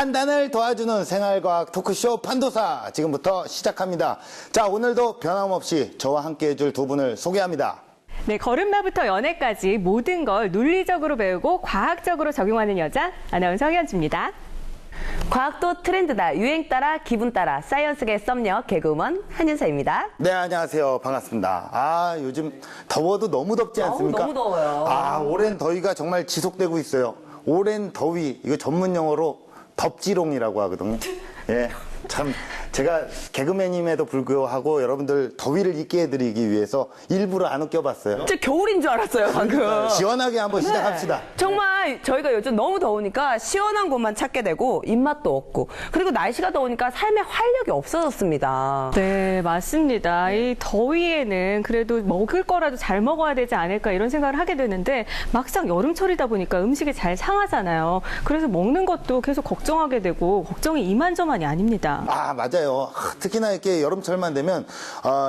판단을 도와주는 생활과학 토크쇼 판도사 지금부터 시작합니다. 자, 오늘도 변함없이 저와 함께 해줄 두 분을 소개합니다. 네, 걸음마부터 연애까지 모든 걸 논리적으로 배우고 과학적으로 적용하는 여자 아나운서 현주입니다. 과학도 트렌드다. 유행 따라 기분 따라. 사이언스계 썸녀 개그우먼 한윤서입니다. 네, 안녕하세요. 반갑습니다. 요즘 더워도 너무 덥지 않습니까? 너무 더워요. 오랜 더위가 정말 지속되고 있어요. 오랜 더위, 이거 전문 용어로 덥지롱이라고 하거든요. 예, 참 제가 개그맨임에도 불구하고 여러분들 더위를 잊게 해드리기 위해서 일부러 안 웃겨봤어요. 진짜 겨울인 줄 알았어요, 방금. 시원하게 한번 시작합시다. 정말 저희가 요즘 너무 더우니까 시원한 곳만 찾게 되고 입맛도 없고 그리고 날씨가 더우니까 삶의 활력이 없어졌습니다. 네, 맞습니다. 이 더위에는 그래도 먹을 거라도 잘 먹어야 되지 않을까 이런 생각을 하게 되는데 막상 여름철이다 보니까 음식이 잘 상하잖아요. 그래서 먹는 것도 계속 걱정하게 되고 걱정이 이만저만이 아닙니다. 맞아요. 특히나 이렇게 여름철만 되면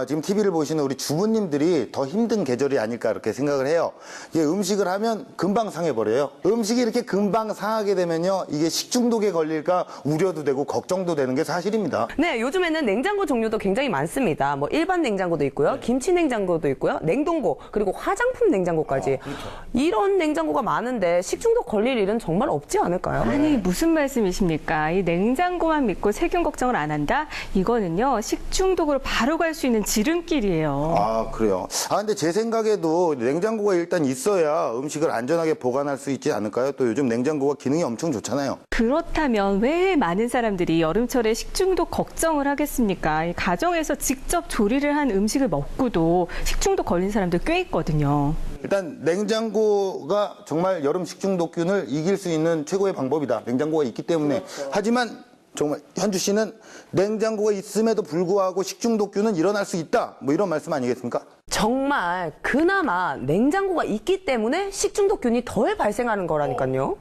지금 TV를 보시는 우리 주부님들이 더 힘든 계절이 아닐까 이렇게 생각을 해요. 이게 음식을 하면 금방 상해버려요. 음식이 이렇게 금방 상하게 되면요, 이게 식중독에 걸릴까 우려도 되고 걱정도 되는 게 사실입니다. 네, 요즘에는 냉장고 종류도 굉장히 많습니다. 뭐 일반 냉장고도 있고요, 김치 냉장고도 있고요, 냉동고, 그리고 화장품 냉장고까지. 그렇죠. 이런 냉장고가 많은데 식중독 걸릴 일은 정말 없지 않을까요? 아니, 무슨 말씀이십니까? 이 냉장고만 믿고 세균 걱정을 안 한다? 이거는요, 식중독으로 바로 갈 수 있는 지름길이에요. 그래요. 근데 제 생각에도 냉장고가 일단 있어야 음식을 안전하게 보관할 수 있지 않을까요? 또 요즘 냉장고가 기능이 엄청 좋잖아요. 그렇다면 왜 많은 사람들이 여름철에 식중독 걱정을 하겠습니까? 이 가정에서 직접 조리를 한 음식을 먹고도 식중독 걸린 사람들 꽤 있거든요. 일단 냉장고가 정말 여름 식중독균을 이길 수 있는 최고의 방법이다. 냉장고가 있기 때문에. 그렇죠. 하지만 정말 현주 씨는 냉장고가 있음에도 불구하고 식중독균은 일어날 수 있다. 뭐 이런 말씀 아니겠습니까? 정말 그나마 냉장고가 있기 때문에 식중독균이 덜 발생하는 거라니까요.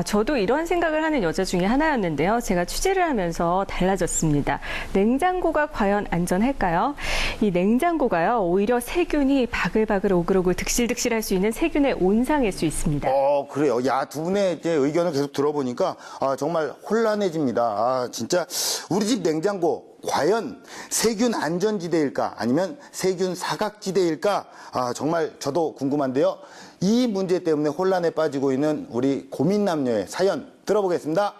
저도 이런 생각을 하는 여자 중에 하나였는데요. 제가 취재를 하면서 달라졌습니다. 냉장고가 과연 안전할까요? 이 냉장고가요, 오히려 세균이 바글바글 오글오글 득실득실할 수 있는 세균의 온상일 수 있습니다. 그래요. 두 분의 이제 의견을 계속 들어보니까 정말 혼란해집니다. 진짜 우리 집 냉장고 과연 세균 안전지대일까 아니면 세균 사각지대일까? 정말 저도 궁금한데요. 이 문제 때문에 혼란에 빠지고 있는 우리 고민남녀의 사연 들어보겠습니다.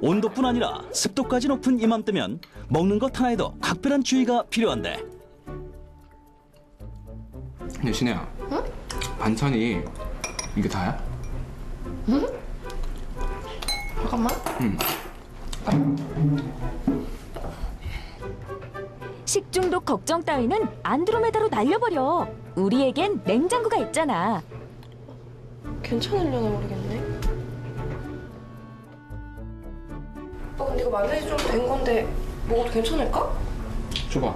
온도뿐 아니라 습도까지 높은 이맘때면 먹는 것 하나에도 각별한 주의가 필요한데. 근데 신혜야, 응? 반찬이 이게 다야? 응? 잠깐만. 응. 식중독 걱정 따위는 안드로메다로 날려버려. 우리에겐 냉장고가 있잖아. 괜찮으려나 모르겠네. 근데 이거 마요네즈 좀 된 건데 먹어도 괜찮을까? 줘봐.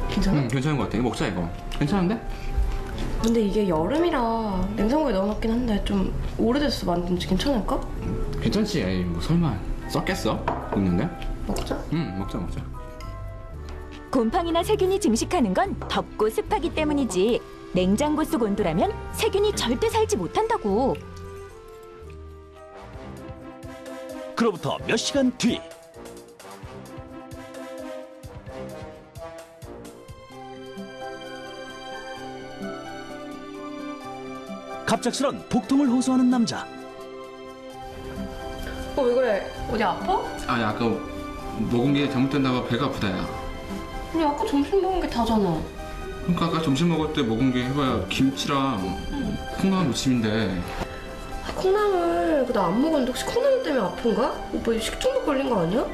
괜찮아? 응, 괜찮은 것 같아. 이거 먹자, 이거. 괜찮은데? 근데 이게 여름이라 냉장고에 넣어놨긴 한데 좀 오래됐어 만든 지 괜찮을까? 괜찮지? 에이, 뭐 설마 썩겠어? 먹는데? 먹자. 응, 먹자. 곰팡이나 세균이 증식하는 건 덥고 습하기 때문이지. 냉장고 속 온도라면 세균이 절대 살지 못한다고. 그로부터 몇 시간 뒤. 갑작스런 복통을 호소하는 남자. 왜 그래? 어디 아파? 아니, 아까 먹은 게 잘못됐나 봐. 배가 아프다, 야. 아니 아까 점심 먹은 게 다잖아. 그러니까 아까 점심 먹을 때 먹은 게 해봐야 김치랑 콩나물 무침인데. 콩나물 나 안 먹었는데 혹시 콩나물 때문에 아픈가? 오빠 이거 식중독 걸린 거 아니야?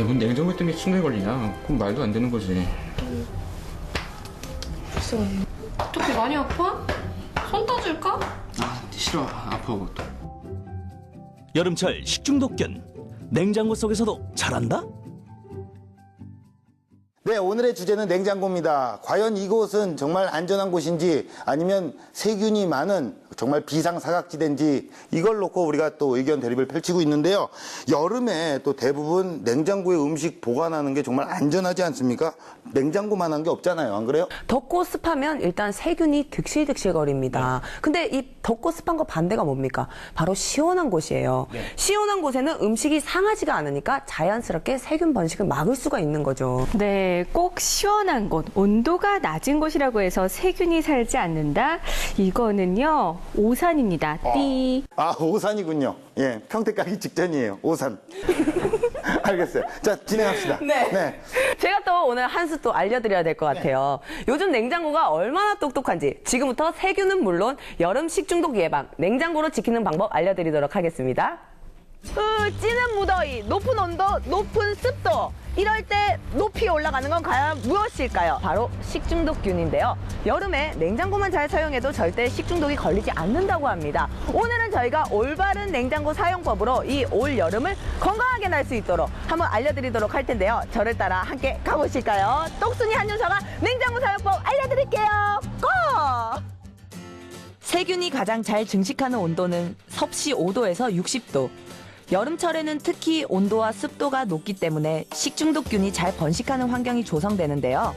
이뭔 냉장고 때문에 식중독에 걸리냐? 그럼 말도 안 되는 거지. 글쎄 어떻게 많이 아파? 손 따줄까? 싫어. 아파, 그것도. 여름철 식중독균 냉장고 속에서도 자란다? 네, 오늘의 주제는 냉장고입니다. 과연 이곳은 정말 안전한 곳인지 아니면 세균이 많은 정말 비상사각지대인지 이걸 놓고 우리가 또 의견 대립을 펼치고 있는데요. 여름에 또 대부분 냉장고에 음식 보관하는 게 정말 안전하지 않습니까? 냉장고만한 게 없잖아요. 안 그래요? 덥고 습하면 일단 세균이 득실득실거립니다. 근데 이 덥고 습한 거 반대가 뭡니까? 바로 시원한 곳이에요. 시원한 곳에는 음식이 상하지가 않으니까 자연스럽게 세균 번식을 막을 수가 있는 거죠. 네, 꼭 시원한 곳, 온도가 낮은 곳이라고 해서 세균이 살지 않는다? 이거는요, 오산입니다. 띠. 아, 오산이군요. 예, 평택 가기 직전이에요. 오산. 알겠어요. 자, 진행합시다. 네. 제가 또 오늘 한 수 또 알려드려야 될 것 같아요. 요즘 냉장고가 얼마나 똑똑한지 지금부터 세균은 물론 여름 식중독 예방, 냉장고로 지키는 방법 알려드리도록 하겠습니다. 찌는 무더위, 높은 온도, 높은 습도. 이럴 때 높이 올라가는 건 과연 무엇일까요? 바로 식중독균인데요. 여름에 냉장고만 잘 사용해도 절대 식중독이 걸리지 않는다고 합니다. 오늘은 저희가 올바른 냉장고 사용법으로 이 올 여름을 건강하게 날 수 있도록 한번 알려드리도록 할 텐데요. 저를 따라 함께 가보실까요? 똑순이 한윤서가 냉장고 사용법 알려드릴게요. 고! 세균이 가장 잘 증식하는 온도는 섭씨 5도에서 60도. 여름철에는 특히 온도와 습도가 높기 때문에 식중독균이 잘 번식하는 환경이 조성되는데요.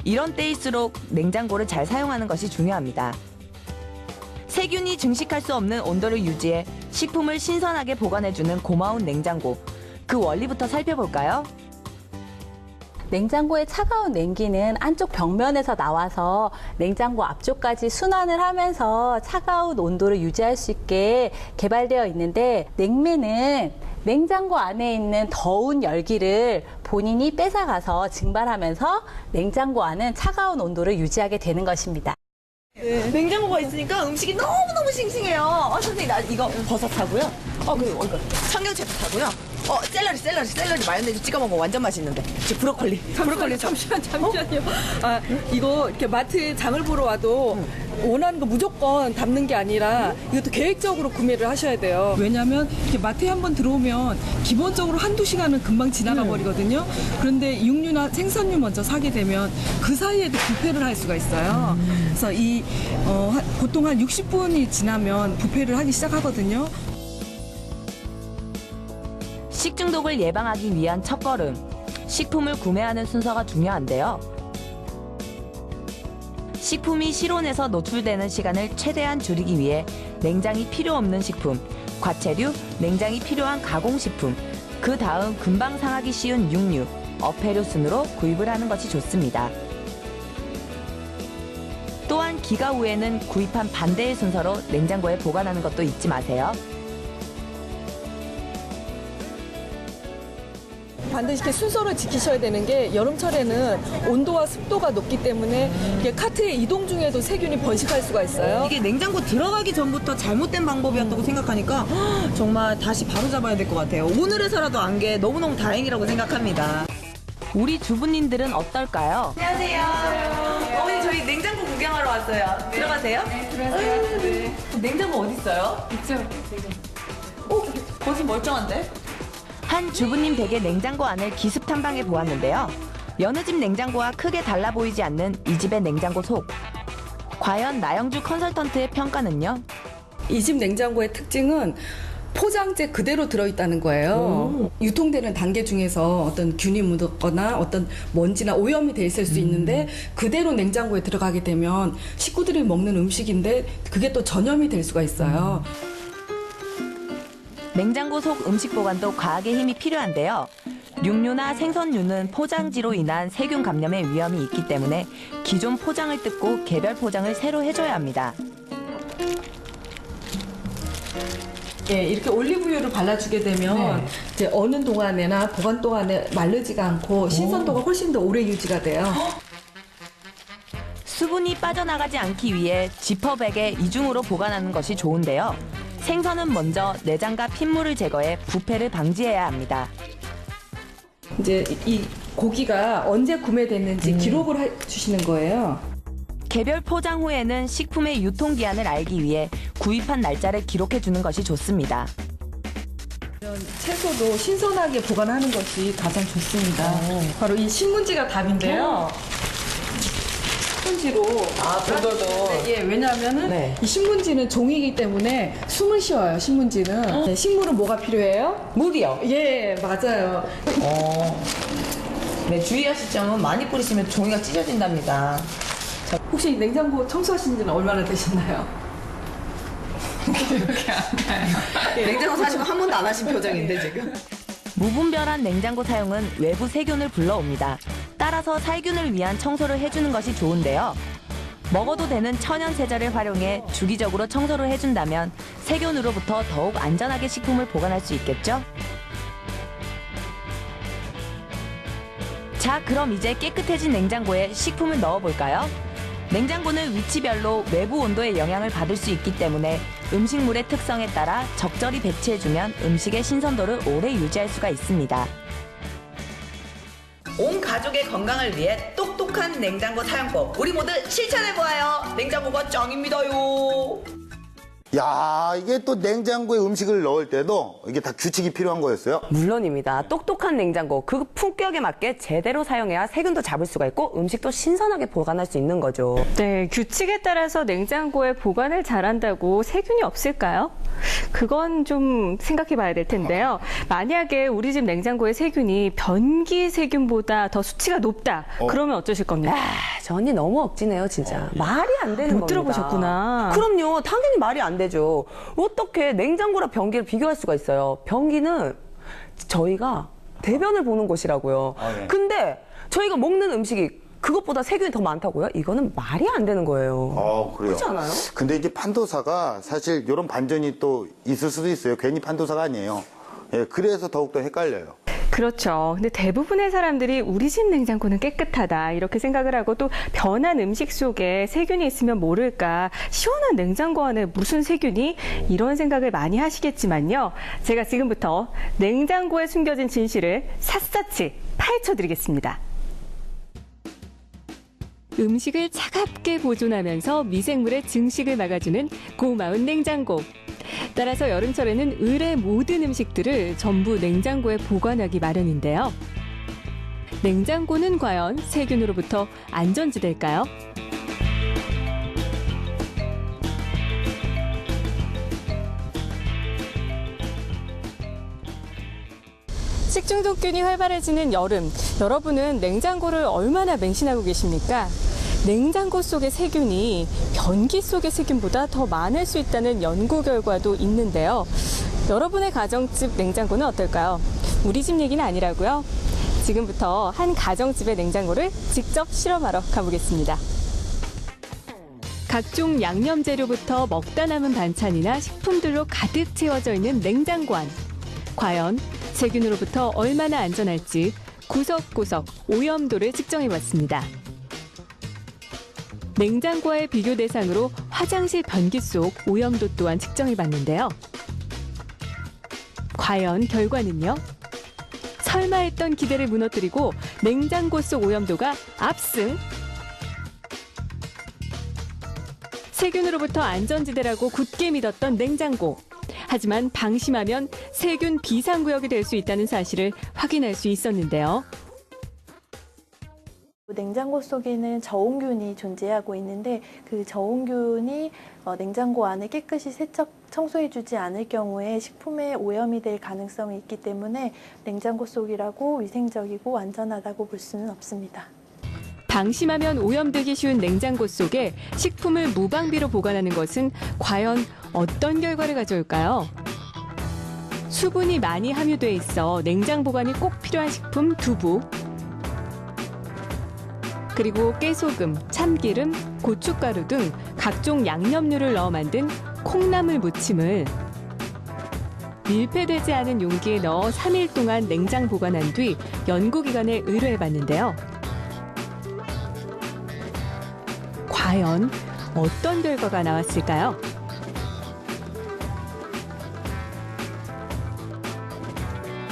이런 때일수록 냉장고를 잘 사용하는 것이 중요합니다. 세균이 증식할 수 없는 온도를 유지해 식품을 신선하게 보관해주는 고마운 냉장고. 그 원리부터 살펴볼까요? 냉장고의 차가운 냉기는 안쪽 벽면에서 나와서 냉장고 앞쪽까지 순환을 하면서 차가운 온도를 유지할 수 있게 개발되어 있는데, 냉매는 냉장고 안에 있는 더운 열기를 본인이 뺏어가서 증발하면서 냉장고 안은 차가운 온도를 유지하게 되는 것입니다. 냉장고가 있으니까 음식이 너무너무 싱싱해요. 선생님, 나 이거 버섯 사고요. 그리고 이거 청경채도 사고요. 샐러리 마요네즈 찍어 먹으면 완전 맛있는데. 브로콜리. 잠시만요. 이거 이렇게 마트에 장을 보러 와도 원하는 거 무조건 담는 게 아니라 이것도 계획적으로 구매를 하셔야 돼요. 왜냐하면 이렇게 마트에 한번 들어오면 기본적으로 한두 시간은 금방 지나가 버리거든요. 그런데 육류나 생선류 먼저 사게 되면 그 사이에도 부패를 할 수가 있어요. 그래서 보통 한 60분이 지나면 부패를 하기 시작하거든요. 식중독을 예방하기 위한 첫걸음. 식품을 구매하는 순서가 중요한데요. 식품이 실온에서 노출되는 시간을 최대한 줄이기 위해 냉장이 필요 없는 식품, 과체류, 냉장이 필요한 가공식품, 그 다음 금방 상하기 쉬운 육류, 어패류 순으로 구입을 하는 것이 좋습니다. 또한 기가 후에는 구입한 반대의 순서로 냉장고에 보관하는 것도 잊지 마세요. 반드시 이렇게 순서를 지키셔야 되는 게, 여름철에는 온도와 습도가 높기 때문에 이게 카트의 이동 중에도 세균이 번식할 수가 있어요. 이게 냉장고 들어가기 전부터 잘못된 방법이었다고 생각하니까 정말 다시 바로잡아야 될 것 같아요. 오늘에서라도 안 게 너무너무 다행이라고 생각합니다. 우리 주부님들은 어떨까요? 안녕하세요. 어머니, 저희 냉장고 구경하러 왔어요. 들어가세요? 네, 들어가세요. 네. 냉장고 어디 있어요? 있죠. 거기 멀쩡한데? 한 주부님 댁의 냉장고 안을 기습 탐방해 보았는데요. 여느 집 냉장고와 크게 달라 보이지 않는 이 집의 냉장고 속. 과연 나영주 컨설턴트의 평가는요? 이 집 냉장고의 특징은 포장재 그대로 들어있다는 거예요. 유통되는 단계 중에서 어떤 균이 묻었거나 어떤 먼지나 오염이 돼 있을 수 있는데, 그대로 냉장고에 들어가게 되면 식구들이 먹는 음식인데 그게 또 전염이 될 수가 있어요. 냉장고 속 음식 보관도 과학의 힘이 필요한데요. 육류나 생선류는 포장지로 인한 세균 감염의 위험이 있기 때문에 기존 포장을 뜯고 개별 포장을 새로 해줘야 합니다. 예, 이렇게 올리브유를 발라주게 되면 이제 어느 동안에나 보관 동안에 마르지가 않고 신선도가 훨씬 더 오래 유지가 돼요. 수분이 빠져나가지 않기 위해 지퍼백에 이중으로 보관하는 것이 좋은데요. 생선은 먼저 내장과 핏물을 제거해 부패를 방지해야 합니다. 이제 이 고기가 언제 구매됐는지 기록을 해주시는 거예요. 개별 포장 후에는 식품의 유통기한을 알기 위해 구입한 날짜를 기록해 주는 것이 좋습니다. 채소도 신선하게 보관하는 것이 가장 좋습니다. 바로 이 신문지가 답인데요. 신문지로 예, 왜냐하면은 네. 이 신문지는 종이기 때문에 숨을 쉬어요. 신문지는. 네, 식물은 뭐가 필요해요? 물이요. 예, 맞아요. 네, 주의하실 점은 많이 뿌리시면 종이가 찢어진답니다. 혹시 냉장고 청소하신 지는 얼마나 되셨나요? 냉장고 사시고 한 번도 안 하신 표정인데 지금. 무분별한 냉장고 사용은 외부 세균을 불러옵니다. 따라서 살균을 위한 청소를 해주는 것이 좋은데요. 먹어도 되는 천연 세제를 활용해 주기적으로 청소를 해준다면 세균으로부터 더욱 안전하게 식품을 보관할 수 있겠죠? 자, 그럼 이제 깨끗해진 냉장고에 식품을 넣어볼까요? 냉장고는 위치별로 외부 온도의 영향을 받을 수 있기 때문에 음식물의 특성에 따라 적절히 배치해주면 음식의 신선도를 오래 유지할 수가 있습니다. 온 가족의 건강을 위해 똑똑한 냉장고 사용법, 우리 모두 실천해보아요. 냉장고가 짱입니다요. 야, 이게 또 냉장고에 음식을 넣을 때도 이게 다 규칙이 필요한 거였어요? 물론입니다. 똑똑한 냉장고, 그 품격에 맞게 제대로 사용해야 세균도 잡을 수가 있고 음식도 신선하게 보관할 수 있는 거죠. 네, 규칙에 따라서 냉장고에 보관을 잘한다고 세균이 없을까요? 그건 좀 생각해 봐야 될 텐데요. 만약에 우리 집 냉장고의 세균이 변기 세균보다 더 수치가 높다. 그러면 어쩌실 겁니까? 저 언니 너무 억지네요, 진짜. 말이 안 되는 못 겁니다. 들어보셨구나. 그럼요. 당연히 말이 안 되죠. 어떻게 냉장고랑 변기를 비교할 수가 있어요. 변기는 저희가 대변을 보는 곳이라고요. 네. 근데 저희가 먹는 음식이 그것보다 세균이 더 많다고요? 이거는 말이 안 되는 거예요. 그래요. 그렇지 않아요? 근데 이제 판도사가 사실 이런 반전이 또 있을 수도 있어요. 괜히 판도사가 아니에요. 예, 그래서 더욱더 헷갈려요. 그렇죠. 근데 대부분의 사람들이 우리 집 냉장고는 깨끗하다 이렇게 생각을 하고 또 변한 음식 속에 세균이 있으면 모를까 시원한 냉장고 안에 무슨 세균이 이런 생각을 많이 하시겠지만요. 제가 지금부터 냉장고에 숨겨진 진실을 샅샅이 파헤쳐드리겠습니다. 음식을 차갑게 보존하면서 미생물의 증식을 막아주는 고마운 냉장고. 따라서 여름철에는 을의 모든 음식들을 전부 냉장고에 보관하기 마련인데요. 냉장고는 과연 세균으로부터 안전지대일까요? 식중독균이 활발해지는 여름, 여러분은 냉장고를 얼마나 맹신하고 계십니까? 냉장고 속의 세균이 변기 속의 세균보다 더 많을 수 있다는 연구 결과도 있는데요. 여러분의 가정집 냉장고는 어떨까요? 우리 집 얘기는 아니라고요. 지금부터 한 가정집의 냉장고를 직접 실험하러 가보겠습니다. 각종 양념 재료부터 먹다 남은 반찬이나 식품들로 가득 채워져 있는 냉장고 안. 과연 세균으로부터 얼마나 안전할지 구석구석 오염도를 측정해봤습니다. 냉장고의 비교 대상으로 화장실 변기 속 오염도 또한 측정해봤는데요. 과연 결과는요? 설마 했던 기대를 무너뜨리고 냉장고 속 오염도가 압승! 세균으로부터 안전지대라고 굳게 믿었던 냉장고. 하지만 방심하면 세균 비상구역이 될 수 있다는 사실을 확인할 수 있었는데요. 냉장고 속에는 저온균이 존재하고 있는데 그 저온균이 냉장고 안을 깨끗이 세척, 청소해주지 않을 경우에 식품에 오염이 될 가능성이 있기 때문에 냉장고 속이라고 위생적이고 안전하다고 볼 수는 없습니다. 방심하면 오염되기 쉬운 냉장고 속에 식품을 무방비로 보관하는 것은 과연 어떤 결과를 가져올까요? 수분이 많이 함유돼 있어 냉장 보관이 꼭 필요한 식품 두부, 그리고 깨소금, 참기름, 고춧가루 등 각종 양념류를 넣어 만든 콩나물 무침을 밀폐되지 않은 용기에 넣어 3일 동안 냉장 보관한 뒤 연구기관에 의뢰해봤는데요. 과연 어떤 결과가 나왔을까요?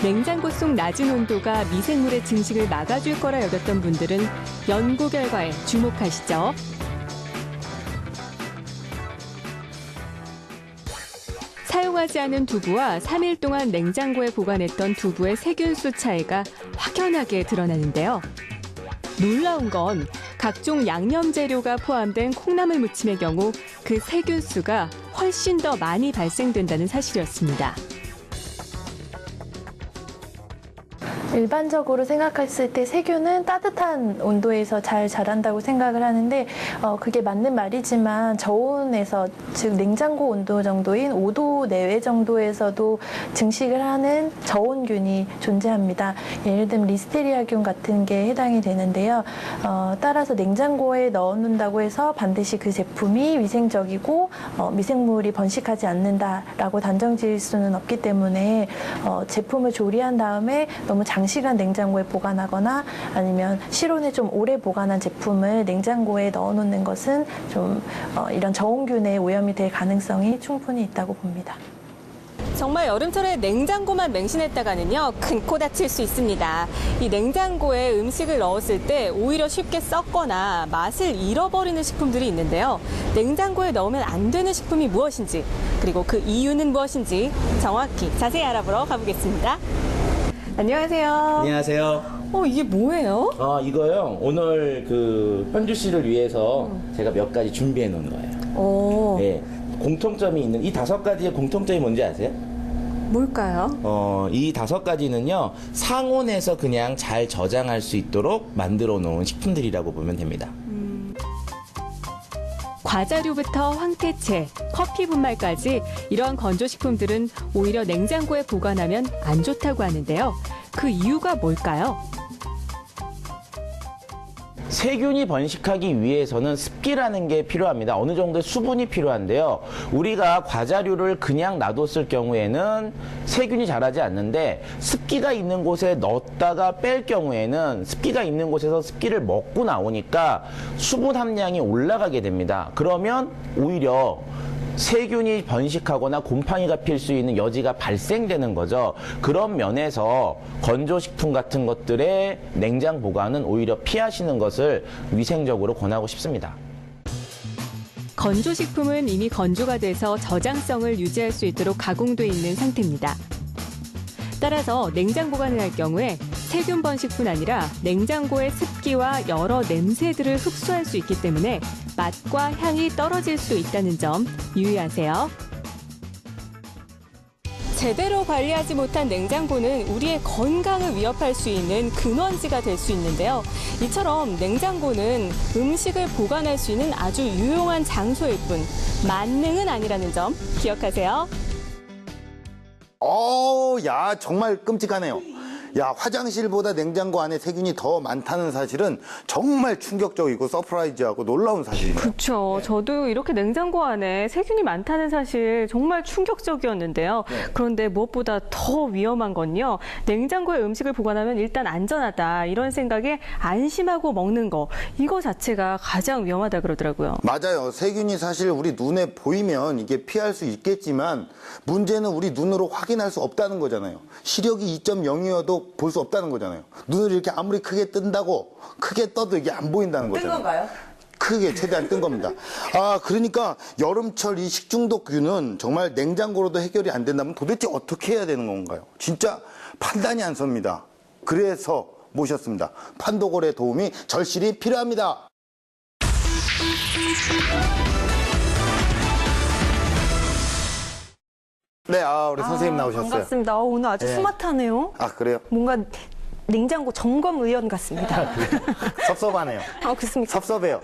냉장고 속 낮은 온도가 미생물의 증식을 막아줄 거라 여겼던 분들은 연구 결과에 주목하시죠. 사용하지 건조하지 않은 두부와 3일 동안 냉장고에 보관했던 두부의 세균수 차이가 확연하게 드러나는데요. 놀라운 건 각종 양념 재료가 포함된 콩나물 무침의 경우 그 세균수가 훨씬 더 많이 발생된다는 사실이었습니다. 일반적으로 생각했을 때 세균은 따뜻한 온도에서 잘 자란다고 생각을 하는데 그게 맞는 말이지만 저온에서, 즉 냉장고 온도 정도인 5도 내외 정도에서도 증식을 하는 저온균이 존재합니다. 예를 들면 리스테리아균 같은 게 해당이 되는데요. 따라서 냉장고에 넣어놓는다고 해서 반드시 그 제품이 위생적이고 미생물이 번식하지 않는다라고 단정 지을 수는 없기 때문에 제품을 조리한 다음에 너무 장시간 냉장고에 보관하거나 아니면 실온에 좀 오래 보관한 제품을 냉장고에 넣어놓는 것은 좀 이런 저온균에 오염이 될 가능성이 충분히 있다고 봅니다. 정말 여름철에 냉장고만 맹신했다가는요, 큰 코 다칠 수 있습니다. 이 냉장고에 음식을 넣었을 때 오히려 쉽게 썩거나 맛을 잃어버리는 식품들이 있는데요. 냉장고에 넣으면 안 되는 식품이 무엇인지, 그리고 그 이유는 무엇인지 정확히 자세히 알아보러 가보겠습니다. 안녕하세요. 안녕하세요. 이게 뭐예요? 이거요. 오늘 그 현주 씨를 위해서 제가 몇 가지 준비해 놓은 거예요. 네. 공통점이 있는 이 5가지의 공통점이 뭔지 아세요? 뭘까요? 이 5가지는요. 상온에서 그냥 잘 저장할 수 있도록 만들어 놓은 식품들이라고 보면 됩니다. 과자류부터 황태채, 커피 분말까지 이러한 건조식품들은 오히려 냉장고에 보관하면 안 좋다고 하는데요. 그 이유가 뭘까요? 세균이 번식하기 위해서는 습기라는 게 필요합니다. 어느 정도의 수분이 필요한데요. 우리가 과자류를 그냥 놔뒀을 경우에는 세균이 자라지 않는데 습기가 있는 곳에 넣었다가 뺄 경우에는 습기가 있는 곳에서 습기를 먹고 나오니까 수분 함량이 올라가게 됩니다. 그러면 오히려 세균이 번식하거나 곰팡이가 필 수 있는 여지가 발생되는 거죠. 그런 면에서 건조식품 같은 것들의 냉장 보관은 오히려 피하시는 것을 위생적으로 권하고 싶습니다. 건조식품은 이미 건조가 돼서 저장성을 유지할 수 있도록 가공돼 있는 상태입니다. 따라서 냉장 보관을 할 경우에 세균 번식뿐 아니라 냉장고의 습기와 여러 냄새들을 흡수할 수 있기 때문에 맛과 향이 떨어질 수 있다는 점 유의하세요. 제대로 관리하지 못한 냉장고는 우리의 건강을 위협할 수 있는 근원지가 될 수 있는데요. 이처럼 냉장고는 음식을 보관할 수 있는 아주 유용한 장소일 뿐 만능은 아니라는 점 기억하세요. 야, 정말 끔찍하네요. 야, 화장실보다 냉장고 안에 세균이 더 많다는 사실은 정말 충격적이고 서프라이즈하고 놀라운 사실이에요. 그렇죠. 저도 이렇게 냉장고 안에 세균이 많다는 사실 정말 충격적이었는데요. 그런데 무엇보다 더 위험한 건요. 냉장고에 음식을 보관하면 일단 안전하다 이런 생각에 안심하고 먹는 거. 이거 자체가 가장 위험하다 그러더라고요. 맞아요. 세균이 사실 우리 눈에 보이면 이게 피할 수 있겠지만 문제는 우리 눈으로 확인할 수 없다는 거잖아요. 시력이 2.0이어도 볼 수 없다는 거잖아요. 눈을 이렇게 아무리 크게 뜬다고 크게 떠도 이게 안 보인다는 거잖아요. 뜬 건가요? 크게 최대한 뜬 겁니다. 그러니까 여름철 이 식중독균은 정말 냉장고로도 해결이 안 된다면 도대체 어떻게 해야 되는 건가요? 진짜 판단이 안 섭니다. 그래서 모셨습니다. 판도골의 도움이 절실히 필요합니다. 네, 우리 선생님 나오셨어요. 반갑습니다. 오늘 아주 스마트하네요. 그래요? 뭔가 냉장고 점검 의원 같습니다. 섭섭하네요. 그렇습니까?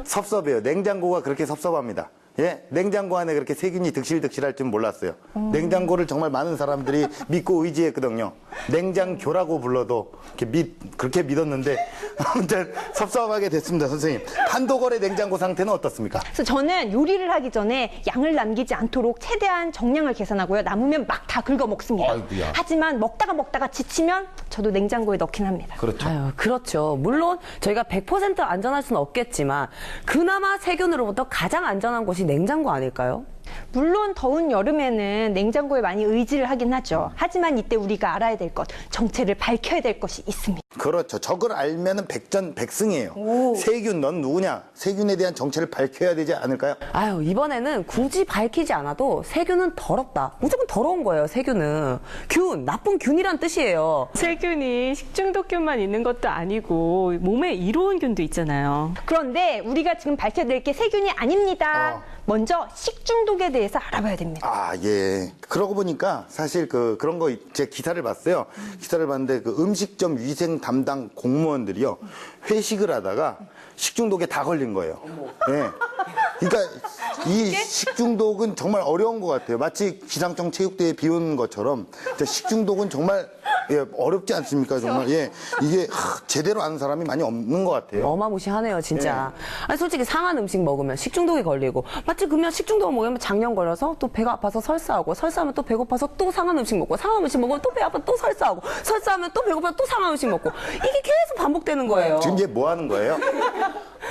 섭섭해요. 냉장고가 그렇게 섭섭합니다. 예, 냉장고 안에 그렇게 세균이 득실득실할 줄 몰랐어요. 냉장고를 정말 많은 사람들이 믿고 의지했거든요. 냉장교라고 불러도 그렇게 믿었는데 아무튼 섭섭하게 됐습니다, 선생님. 판도골의 냉장고 상태는 어떻습니까? 그래서 저는 요리를 하기 전에 양을 남기지 않도록 최대한 정량을 계산하고요. 남으면 막 다 긁어 먹습니다. 아이고야. 하지만 먹다가 지치면 저도 냉장고에 넣긴 합니다. 그렇죠. 그렇죠. 물론 저희가 100% 안전할 수는 없겠지만 그나마 세균으로부터 가장 안전한 곳이 냉장고 아닐까요? 물론 더운 여름에는 냉장고에 많이 의지를 하긴 하죠. 하지만 이때 우리가 알아야 될 것, 정체를 밝혀야 될 것이 있습니다. 그렇죠. 저걸 알면은 백전백승이에요. 세균 넌 누구냐? 세균에 대한 정체를 밝혀야 되지 않을까요? 아유, 이번에는 굳이 밝히지 않아도 세균은 더럽다. 무조건 더러운 거예요, 세균은. 균, 나쁜 균이란 뜻이에요. 세균이 식중독균만 있는 것도 아니고 몸에 이로운 균도 있잖아요. 그런데 우리가 지금 밝혀야 될 게 세균이 아닙니다. 먼저 식중독에 대해서 알아봐야 됩니다. 아, 예. 그러고 보니까 사실 그런 거, 제 기사를 봤어요. 기사를 봤는데 그 음식점 위생 담당 공무원들이요. 회식을 하다가 식중독에 다 걸린 거예요. 예. 그러니까 이 식중독은 정말 어려운 것 같아요. 마치 기상청 체육대회 비 오는 것처럼 식중독은 정말 어렵지 않습니까? 정말. 예. 이게 제대로 아는 사람이 많이 없는 것 같아요. 어마무시하네요, 진짜. 아니, 솔직히 상한 음식 먹으면 식중독이 걸리고, 마치 그러면 식중독 먹으면 장염 걸려서 또 배가 아파서 설사하고, 설사하면 또 배고파서 또 상한 음식 먹고, 상한 음식 먹으면 또 배 아파 또 설사하고, 설사하면 또 배고파서 또 상한 음식 먹고, 이게 계속 반복되는 거예요. 지금 이제 뭐 하는 거예요?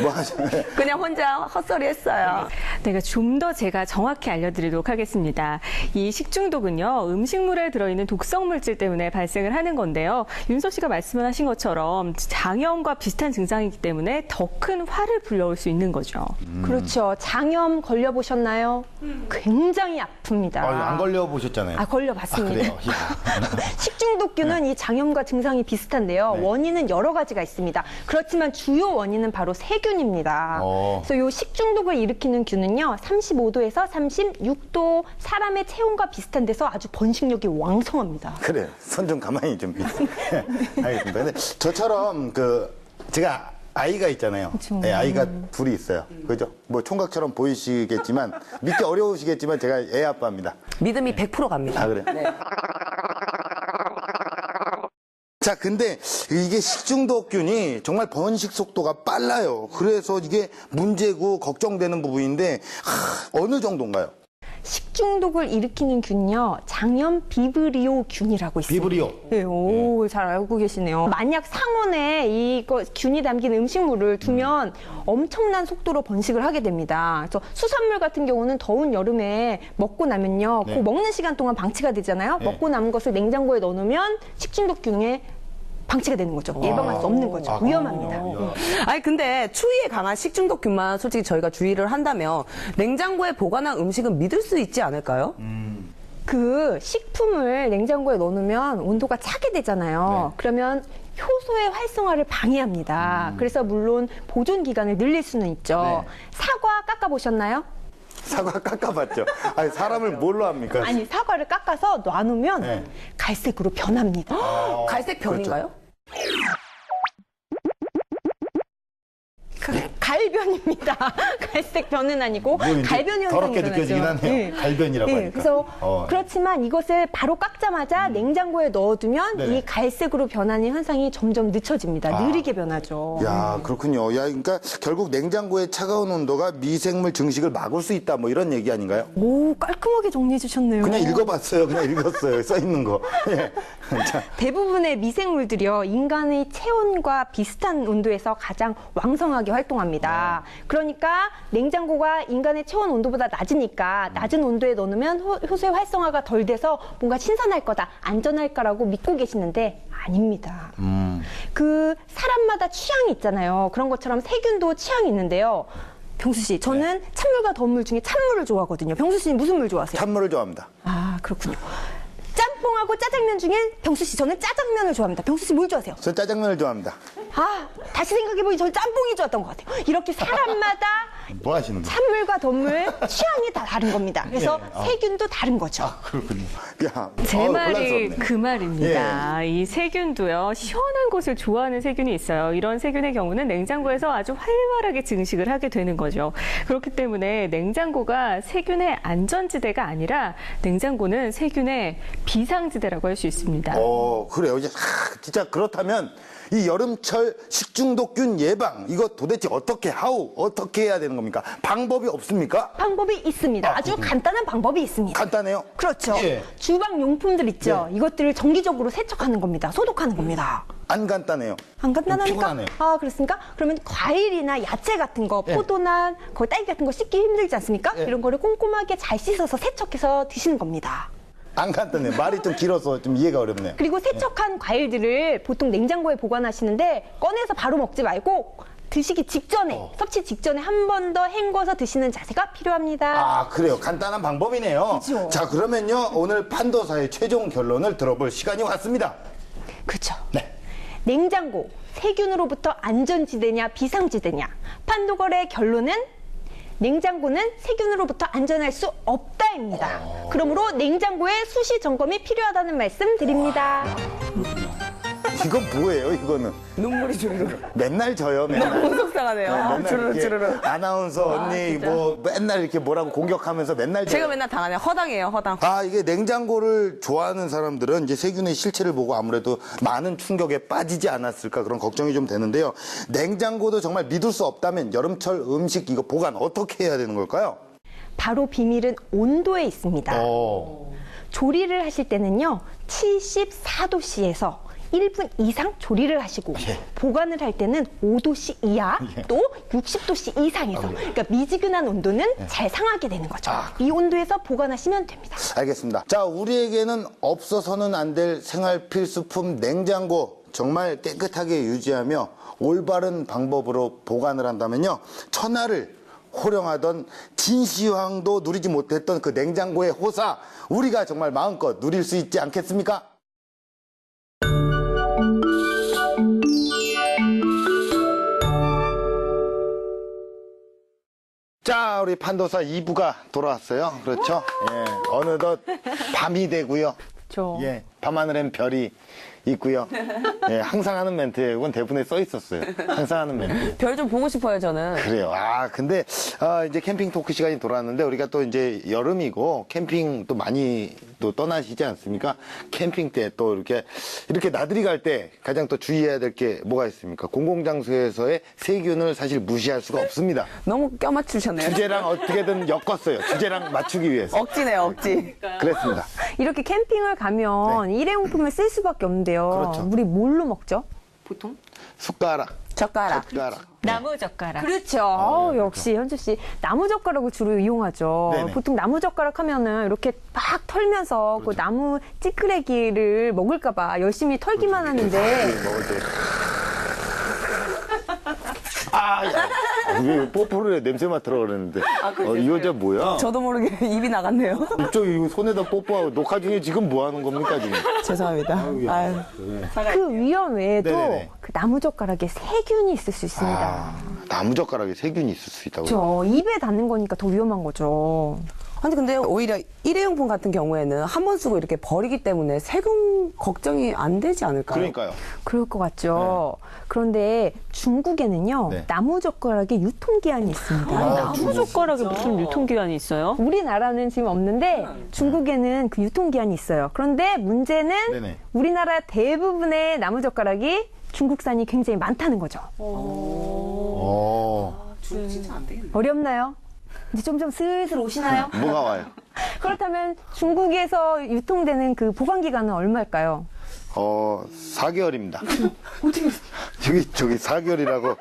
뭐 하시나요? 그냥 혼자 헛소리 했어요. 내가 좀 더 제가 정확히 알려드리도록 하겠습니다. 이 식중독은요, 음식물에 들어있는 독성 물질 때문에 발생을 하는 건데요. 윤서 씨가 말씀하신 것처럼 장염과 비슷한 증상이기 때문에 더 큰 화를 불러올 수 있는 거죠. 그렇죠. 장염 걸려보셨나요? 굉장히 아픕니다. 안 걸려보셨잖아요. 걸려봤습니다. 아, 그래요? 식중독균은 이 장염과 증상이 비슷한데요. 원인은 여러 가지가 있습니다. 그렇지만 주요 원인은 바로 세균입니다. 그래서 이 식중독을 일으키는 균은요, 35도에서 36도 사람의 체온과 비슷한 데서 아주 번식력이 왕성합니다. 그래요. 손 좀 가만히 좀. 알겠습니다. 근데 저처럼 제가 아이가 있잖아요. 네, 아이가 둘이 있어요. 그죠? 뭐 총각처럼 보이시겠지만 믿기 어려우시겠지만 제가 애 아빠입니다. 믿음이 100% 갑니다. 아, 그래? 네. 자, 근데 이게 식중독균이 정말 번식 속도가 빨라요. 그래서 이게 문제고 걱정되는 부분인데 어느 정도인가요? 식중독을 일으키는 균요, 장염 비브리오 균이라고 있습니다. 비브리오. 네, 잘 알고 계시네요. 만약 상온에 이거 균이 담긴 음식물을 두면 엄청난 속도로 번식을 하게 됩니다. 그래서 수산물 같은 경우는 더운 여름에 먹고 나면요, 그 먹는 시간 동안 방치가 되잖아요. 먹고 남은 것을 냉장고에 넣어놓으면 식중독균에 방치가 되는 거죠. 예방할 수 없는 거죠. 위험합니다. 아니, 근데 추위에 강한 식중독균만 솔직히 저희가 주의를 한다면 냉장고에 보관한 음식은 믿을 수 있지 않을까요? 그 식품을 냉장고에 넣어놓으면 온도가 차게 되잖아요. 그러면 효소의 활성화를 방해합니다. 그래서 물론 보존 기간을 늘릴 수는 있죠. 사과 깎아보셨나요? 사과 깎아봤죠. 아니, 사람을 뭘로 합니까? 아니, 사과를 깎아서 놔놓으면 갈색으로 변합니다. 갈색 변인가요? 갈변입니다. 갈색 변은 아니고 갈변 현상이 더럽게 일어나죠. 느껴지긴 하네요. 갈변이라고 하니까. 그래서 그렇지만 이것을 바로 깎자마자 냉장고에 넣어두면 이 갈색으로 변하는 현상이 점점 늦춰집니다. 느리게 변하죠. 야, 그렇군요. 야, 그러니까 결국 냉장고의 차가운 온도가 미생물 증식을 막을 수 있다. 뭐 이런 얘기 아닌가요? 오, 깔끔하게 정리해 주셨네요. 그냥 읽어봤어요. 그냥 읽었어요. 써 있는 거. 예. 자, 대부분의 미생물들이요, 인간의 체온과 비슷한 온도에서 가장 왕성하게 활동합니다. 그러니까 냉장고가 인간의 체온 온도보다 낮으니까 낮은 온도에 넣으면 효소의 활성화가 덜 돼서 뭔가 신선할 거다, 안전할 거라고 믿고 계시는데 아닙니다. 그 사람마다 취향이 있잖아요. 그런 것처럼 세균도 취향이 있는데요. 병수 씨, 저는 찬물과 더운 물 중에 찬물을 좋아하거든요. 병수 씨는 무슨 물 좋아하세요? 찬물을 좋아합니다. 아, 그렇군요. 짬뽕하고 짜장면 중에 병수 씨, 저는 짜장면을 좋아합니다. 병수 씨 뭘 좋아하세요? 전 짜장면을 좋아합니다. 아, 다시 생각해보니 저는 짬뽕이 좋았던 것 같아요. 이렇게 사람마다 뭐 하시는 거예요? 찬물과 덧물 취향이 다 다른 겁니다. 그래서 세균도 다른 거죠. 그렇군요. 야, 제 말이 혼란스럽네. 그 말입니다. 이 세균도요, 시원한 곳을 좋아하는 세균이 있어요. 이런 세균의 경우는 냉장고에서 아주 활발하게 증식을 하게 되는 거죠. 그렇기 때문에 냉장고가 세균의 안전지대가 아니라 냉장고는 세균의 비상지대라고 할 수 있습니다. 그래요. 이제 진짜 그렇다면 이 여름철 식중독균 예방, 이거 도대체 어떻게 해야 되는 겁니까? 방법이 없습니까? 방법이 있습니다. 아주 간단한 방법이 있습니다. 간단해요? 그렇죠. 예. 주방 용품들 있죠. 이것들을 정기적으로 세척하는 겁니다. 소독하는 겁니다. 안 간단해요. 안 간단하니까? 피곤하네요. 아, 그렇습니까? 그러면 과일이나 야채 같은 거, 포도나 딸기 같은 거 씻기 힘들지 않습니까? 이런 거를 꼼꼼하게 잘 씻어서 세척해서 드시는 겁니다. 안 간단해요. 말이 좀 길어서 좀 이해가 어렵네요. 그리고 세척한 과일들을 보통 냉장고에 보관하시는데 꺼내서 바로 먹지 말고 드시기 직전에, 섭취 직전에 한 번 더 헹궈서 드시는 자세가 필요합니다. 아, 그래요. 간단한 방법이네요. 그죠. 자, 그러면요. 오늘 판도사의 최종 결론을 들어볼 시간이 왔습니다. 그렇죠. 네. 냉장고, 세균으로부터 안전지대냐 비상지대냐. 판도걸의 결론은 냉장고는 세균으로부터 안전할 수 없다입니다. 그러므로 냉장고에 수시 점검이 필요하다는 말씀 드립니다. 이건 뭐예요, 이거는? 눈물이 주르르. 맨날 져요, 맨날. 너무 속상하네요. 맨날 주르르 이렇게 주르르. 아나운서 언니 진짜. 뭐 맨날 이렇게 뭐라고 공격하면서 맨날 져요. 제가 맨날 당하네요. 허당이에요, 허당. 아, 이게 냉장고를 좋아하는 사람들은 이제 세균의 실체를 보고 아무래도 많은 충격에 빠지지 않았을까 그런 걱정이 좀 되는데요. 냉장고도 정말 믿을 수 없다면 여름철 음식 이거 보관 어떻게 해야 되는 걸까요? 바로 비밀은 온도에 있습니다. 조리를 하실 때는요, 74도씨에서 1분 이상 조리를 하시고 보관을 할 때는 5도씨 이하 또 60도씨 이상에서 그러니까 미지근한 온도는 잘 상하게 되는 거죠. 이 온도에서 보관하시면 됩니다. 알겠습니다. 자, 우리에게는 없어서는 안 될 생활 필수품 냉장고 정말 깨끗하게 유지하며 올바른 방법으로 보관을 한다면요. 천하를 호령하던 진시황도 누리지 못했던 그 냉장고의 호사 우리가 정말 마음껏 누릴 수 있지 않겠습니까? 자, 우리 판도사 2부가 돌아왔어요. 그렇죠? 예, 어느덧 밤이 되고요. 그렇죠. 예, 밤하늘엔 별이 있고요. 예, 항상 하는 멘트예요. 이건 대본에 써 있었어요. 항상 하는 멘트. 별 좀 보고 싶어요, 저는. 그래요. 아, 근데 이제 캠핑 토크 시간이 돌아왔는데 우리가 또 이제 여름이고 캠핑 또 많이 또 떠나시지 않습니까? 캠핑 때 또 이렇게 나들이 갈 때 가장 또 주의해야 될 게 뭐가 있습니까? 공공장소에서의 세균을 사실 무시할 수가 없습니다. 너무 껴맞추셨네요. 주제랑 어떻게든 엮었어요. 주제랑 맞추기 위해서. 억지네요, 억지. 그랬습니다. 이렇게 캠핑을 가면 일회용품을 쓸 수밖에 없는데요. 그렇죠. 우리 뭘로 먹죠? 보통? 숟가락. 젓가락. 나무 젓가락. 그렇죠. 역시 현주 씨 나무 젓가락을 주로 이용하죠. 네네. 보통 나무 젓가락 하면은 이렇게 막 털면서 그 나무 찌끄레기를 먹을까봐 열심히 털기만 하는데 먹을 때. 아, 야. 왜 뽀뽀를 해? 냄새 맡으라 그랬는데. 이 여자 뭐야? 저도 모르게 입이 나갔네요. 이쪽 손에다 뽀뽀하고 녹화 중에 지금 뭐 하는 겁니까, 지금? 죄송합니다. 아유. 그 위험 외에도 네네네. 그 나무 젓가락에 세균이 있을 수 있습니다. 아, 나무젓가락에 세균이 있을 수 있다고요? 저 입에 닿는 거니까 더 위험한 거죠. 아니 근데 오히려 일회용품 같은 경우에는 한 번 쓰고 이렇게 버리기 때문에 세금 걱정이 안 되지 않을까요? 그러니까요. 그럴 것 같죠. 그런데 중국에는요, 네. 나무 젓가락에 유통기한이 있습니다. 나무 젓가락에 무슨 유통기한이 있어요? 우리나라는 지금 없는데 중국에는 그 유통기한이 있어요. 그런데 문제는 네네. 우리나라 대부분의 나무 젓가락이 중국산이 굉장히 많다는 거죠. 진짜 안 되겠네. 어렵나요? 이제 점점 슬슬 오시나요? 뭐가 와요? 그렇다면 중국에서 유통되는 그 보관 기간은 얼마일까요? 4개월입니다. 저기 4개월이라고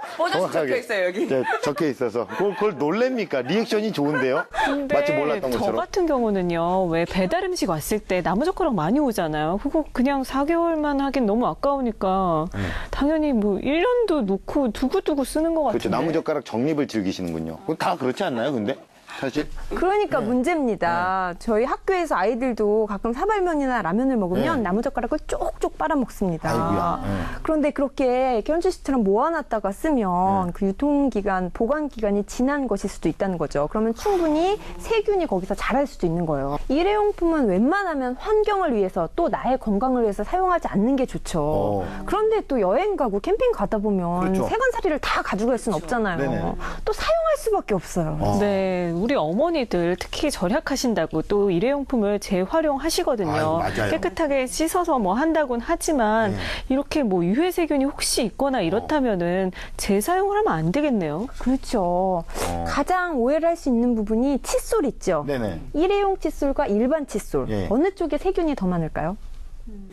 적혀 있어요, 여기. 적혀 있어서 그걸 놀랍니까? 리액션이 좋은데요? 마치 몰랐던 저 것처럼. 같은 경우는요, 왜 배달 음식 왔을 때 나무젓가락 많이 오잖아요. 그거 그냥 4개월만 하긴 너무 아까우니까 당연히 뭐 1년도 놓고 두고두고 쓰는 것 같은데. 그렇죠. 나무젓가락 정립을 즐기시는군요. 그건 다 그렇지 않나요, 근데? 사실? 그러니까 문제입니다. 저희 학교에서 아이들도 가끔 사발면이나 라면을 먹으면 나무젓가락을 쪽쪽 빨아먹습니다. 아이고야. 그런데 그렇게 현주 씨처럼 모아놨다가 쓰면 그 유통기간, 보관기간이 지난 것일 수도 있다는 거죠. 그러면 충분히 세균이 거기서 자랄 수도 있는 거예요. 일회용품은 웬만하면 환경을 위해서 또 나의 건강을 위해서 사용하지 않는 게 좋죠. 그런데 또 여행 가고 캠핑 가다 보면 그렇죠. 세간살이를 다 가져갈 수는 없잖아요. 네네. 또 사용할 수밖에 없어요. 네, 우리 어머니들 특히 절약하신다고 또 일회용품을 재활용하시거든요. 아유, 맞아요. 깨끗하게 씻어서 뭐 한다곤 하지만 이렇게 뭐 유해 세균이 혹시 있거나 이렇다면은 재사용을 하면 안 되겠네요. 그렇죠. 가장 오해를 할 수 있는 부분이 칫솔 있죠. 네네. 일회용 칫솔과 일반 칫솔. 예. 어느 쪽에 세균이 더 많을까요?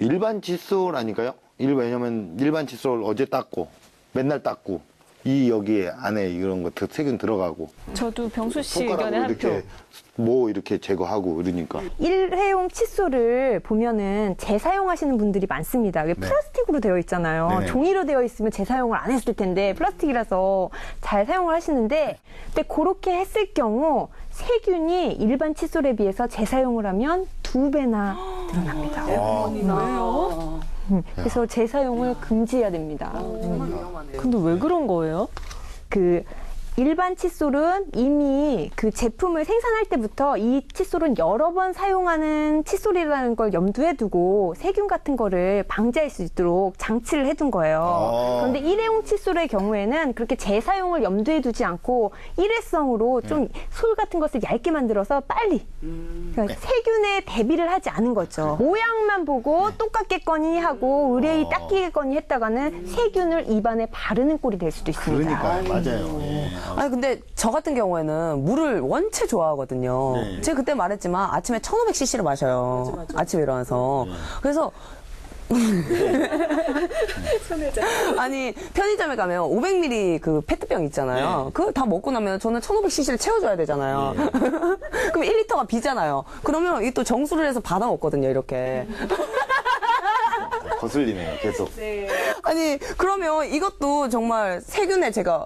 일반 칫솔 아닐까요? 왜냐면 일반 칫솔 어제 닦고 맨날 닦고 이 여기에 안에 이런 거 세균 들어가고 저도 병수 씨 의견에 손가락으로 한 표. 이렇게 뭐 이렇게 제거하고 이러니까 일회용 칫솔을 보면은 재사용하시는 분들이 많습니다. 왜 플라스틱으로 되어 있잖아요. 네네. 종이로 되어 있으면 재사용을 안 했을 텐데 플라스틱이라서 잘 사용을 하시는데 근데 그렇게 했을 경우 세균이 일반 칫솔에 비해서 재사용을 하면 2배나 늘어납니다. 왜요? 그래서 재사용을 금지해야 됩니다. 근데 왜 그런 거예요? 그 일반 칫솔은 이미 그 제품을 생산할 때부터 이 칫솔은 여러 번 사용하는 칫솔이라는 걸 염두에 두고 세균 같은 거를 방지할 수 있도록 장치를 해둔 거예요. 그런데 일회용 칫솔의 경우에는 그렇게 재사용을 염두에 두지 않고 일회성으로 좀 솔 같은 것을 얇게 만들어서 빨리 그러니까 세균에 대비를 하지 않은 거죠. 모양만 보고 똑같겠거니 하고 의뢰이 닦이겠거니 했다가는 세균을 입안에 바르는 꼴이 될 수도 있습니다. 그러니까 맞아요. 예. 아니 근데 저 같은 경우에는 물을 원체 좋아하거든요. 네. 제가 그때 말했지만 아침에 1500cc를 마셔요. 아침에 일어나서. 그래서 아니 편의점에 가면 500ml 그 페트병 있잖아요. 그거 다 먹고 나면 저는 1500cc를 채워줘야 되잖아요. 그럼 1리터가 비잖아요. 그러면 이 또 정수를 해서 받아 먹거든요. 이렇게. 거슬리네요, 계속. 아니 그러면 이것도 정말 세균에 제가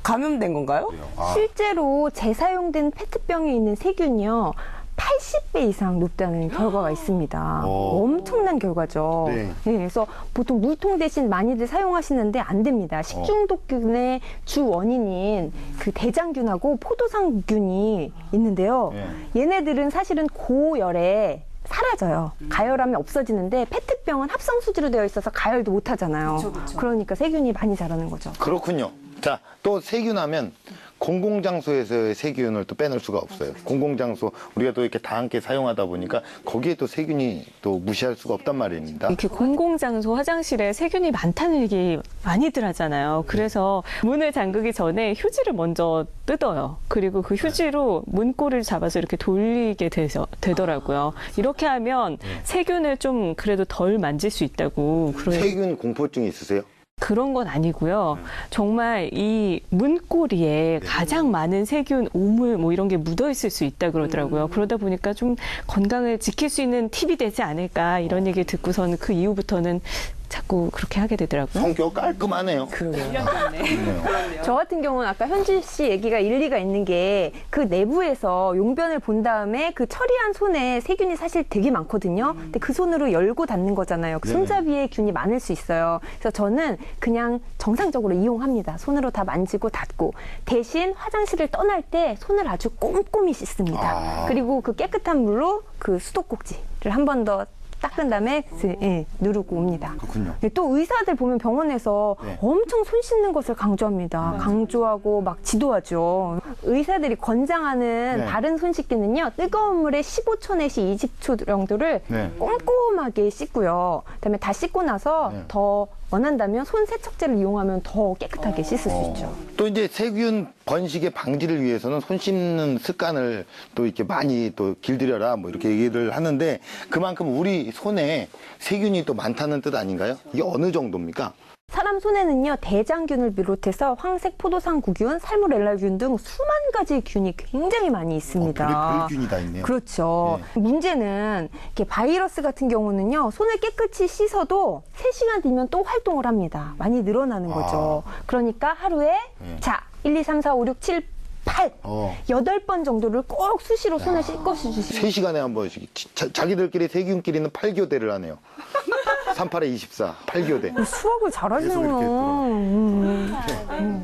감염된 건가요? 실제로 재사용된 페트병에 있는 세균이요. 80배 이상 높다는 결과가 있습니다. 엄청난 결과죠. 네. 네, 그래서 보통 물통 대신 많이들 사용하시는데 안 됩니다. 식중독균의 주 원인인 그 대장균하고 포도상균이 있는데요. 얘네들은 사실은 고열에 사라져요. 가열하면 없어지는데 페트병은 합성수지로 되어 있어서 가열도 못 하잖아요. 그러니까 세균이 많이 자라는 거죠. 그렇군요. 자, 또 세균하면 공공장소에서의 세균을 또 빼놓을 수가 없어요. 공공장소 우리가 또 이렇게 다 함께 사용하다 보니까 거기에 또 세균이 또 무시할 수가 없단 말입니다. 이렇게 공공장소 화장실에 세균이 많다는 얘기 많이들 하잖아요. 그래서 문을 잠그기 전에 휴지를 먼저 뜯어요. 그리고 그 휴지로 문고리를 잡아서 이렇게 돌리게 되더라고요. 이렇게 하면 세균을 좀 그래도 덜 만질 수 있다고. 세균 공포증이 있으세요? 그런 건 아니고요. 정말 이 문고리에 가장 많은 세균, 오물 뭐 이런 게 묻어 있을 수 있다 그러더라고요. 그러다 보니까 좀 건강을 지킬 수 있는 팁이 되지 않을까 이런 얘기 듣고서는 그 이후부터는 자꾸 그렇게 하게 되더라고요. 성격 깔끔하네요. 저 같은 경우는 아까 현진 씨 얘기가 일리가 있는 게 그 내부에서 용변을 본 다음에 그 처리한 손에 세균이 사실 되게 많거든요. 근데 그 손으로 열고 닫는 거잖아요. 그 손잡이에 균이 많을 수 있어요. 그래서 저는 그냥 정상적으로 이용합니다. 손으로 다 만지고 닫고. 대신 화장실을 떠날 때 손을 아주 꼼꼼히 씻습니다. 그리고 그 깨끗한 물로 그 수도꼭지를 한 번 더 닦은 다음에 누르고 옵니다. 그렇군요. 또 의사들 보면 병원에서 엄청 손 씻는 것을 강조합니다. 강조하고 막 지도하죠. 의사들이 권장하는 바른 손 씻기는요. 뜨거운 물에 15초 내지 20초 정도를 꼼꼼하게 씻고요. 그다음에 다 씻고 나서 더 원한다면 손 세척제를 이용하면 더 깨끗하게 씻을 수 있죠. 또 이제 세균 번식의 방지를 위해서는 손 씻는 습관을 또 이렇게 많이 또 길들여라 뭐 이렇게 얘기를 하는데 그만큼 우리 손에 세균이 또 많다는 뜻 아닌가요? 이게 어느 정도입니까? 사람 손에는요, 대장균을 비롯해서 황색 포도상구균, 살모넬라균 등 수만 가지 균이 굉장히 많이 있습니다. 별균이 다 있네요. 그렇죠. 문제는 이렇게 바이러스 같은 경우는요, 손을 깨끗이 씻어도 3시간 뒤면 또 활동을 합니다. 많이 늘어나는 거죠. 그러니까 하루에 자, 1, 2, 3, 4, 5, 6, 7, 8, 8번 정도를 꼭 수시로 손을 씻고 주시면 3시간에 한 번씩. 자기들끼리 세균끼리는 8교대를 하네요. 38에 24, 8교대. 수학을 잘하시네요.